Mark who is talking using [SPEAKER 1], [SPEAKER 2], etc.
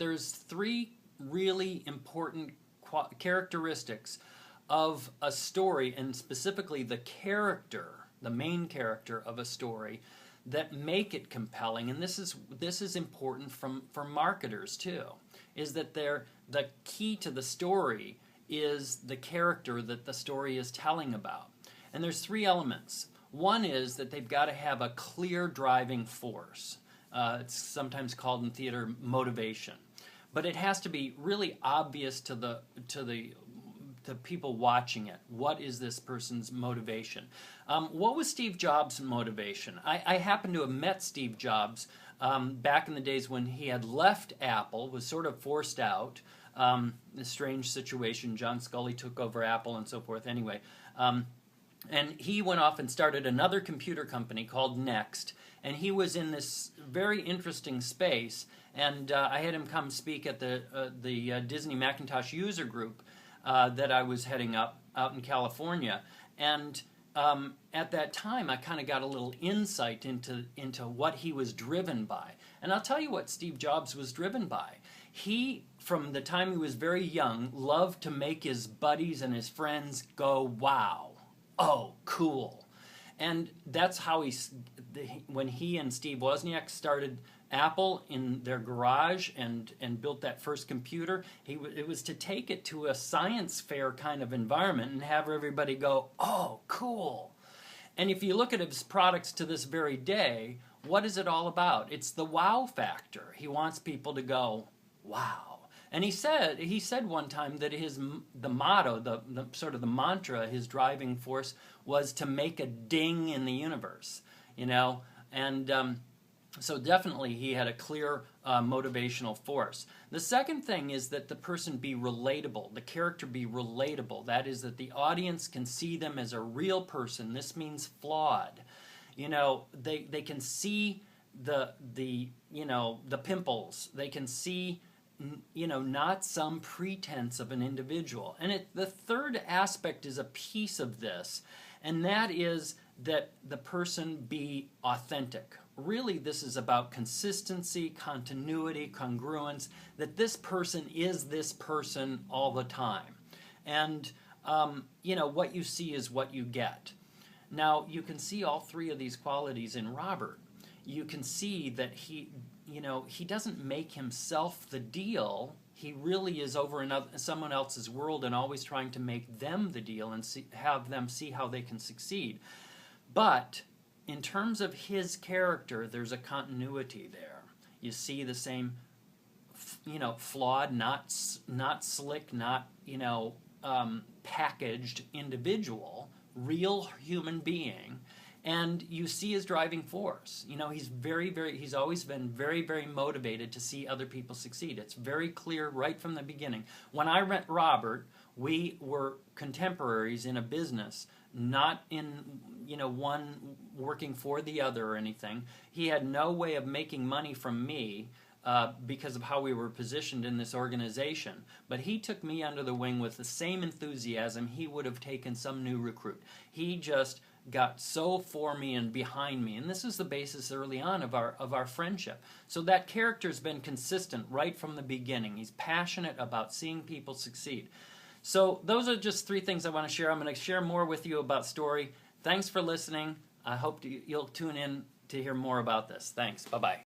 [SPEAKER 1] there's three really important characteristics of a story, and specifically the character, the main character of a story, that make it compelling. And this is important for marketers too, is that the key to the story is the character that the story is telling about. And there's three elements. One is that they've got to have a clear driving force. It's sometimes called in theater motivation. But it has to be really obvious to the people watching it. What is this person's motivation? What was Steve Jobs' motivation? I happen to have met Steve Jobs back in the days when he had left Apple, was sort of forced out. A strange situation. John Sculley took over Apple and so forth. Anyway, and he went off and started another computer company called Next. And he was in this very interesting space. And I had him come speak at the Disney Macintosh user group that I was heading up out in California. And at that time, I kind of got a little insight into what he was driven by. And I'll tell you what Steve Jobs was driven by. He, from the time he was very young, loved to make his buddies and his friends go, wow, oh, cool. And that's how when he and Steve Wozniak started Apple in their garage and built that first computer, it was to take it to a science fair kind of environment and have everybody go, oh, cool. And if you look at his products to this very day, what is it all about? It's the wow factor. He wants people to go, wow. And he said one time that the motto, the sort of the mantra, his driving force was to make a ding in the universe, you know, and so definitely he had a clear motivational force. The second thing is that the person be relatable, the character be relatable. That is, that the audience can see them as a real person. This means flawed. You know, they can see the pimples. They can see, you know, not some pretense of an individual. And the third aspect is a piece of this, and that is that the person be authentic. Really, this is about consistency, continuity, congruence, that this person is this person all the time. And, you know, what you see is what you get. Now, you can see all three of these qualities in Robert. You can see that he doesn't make himself the deal. He really is over in someone else's world and always trying to make them the deal and have them see how they can succeed. But in terms of his character, there's a continuity there. You see the same, you know, flawed, not slick, not, you know, packaged individual, real human being, and you see his driving force. You know, he's always been very, very motivated to see other people succeed. It's very clear right from the beginning. When I met Robert, we were contemporaries in a business, not in, you know, one working for the other or anything. He had no way of making money from me because of how we were positioned in this organization. But he took me under the wing with the same enthusiasm he would have taken some new recruit. He just got so for me and behind me, and this is the basis early on of our friendship. So that character's been consistent right from the beginning. He's passionate about seeing people succeed. So those are just three things I want to share. I'm going to share more with you about story. Thanks for listening. I hope you'll tune in to hear more about this. Thanks. Bye-bye.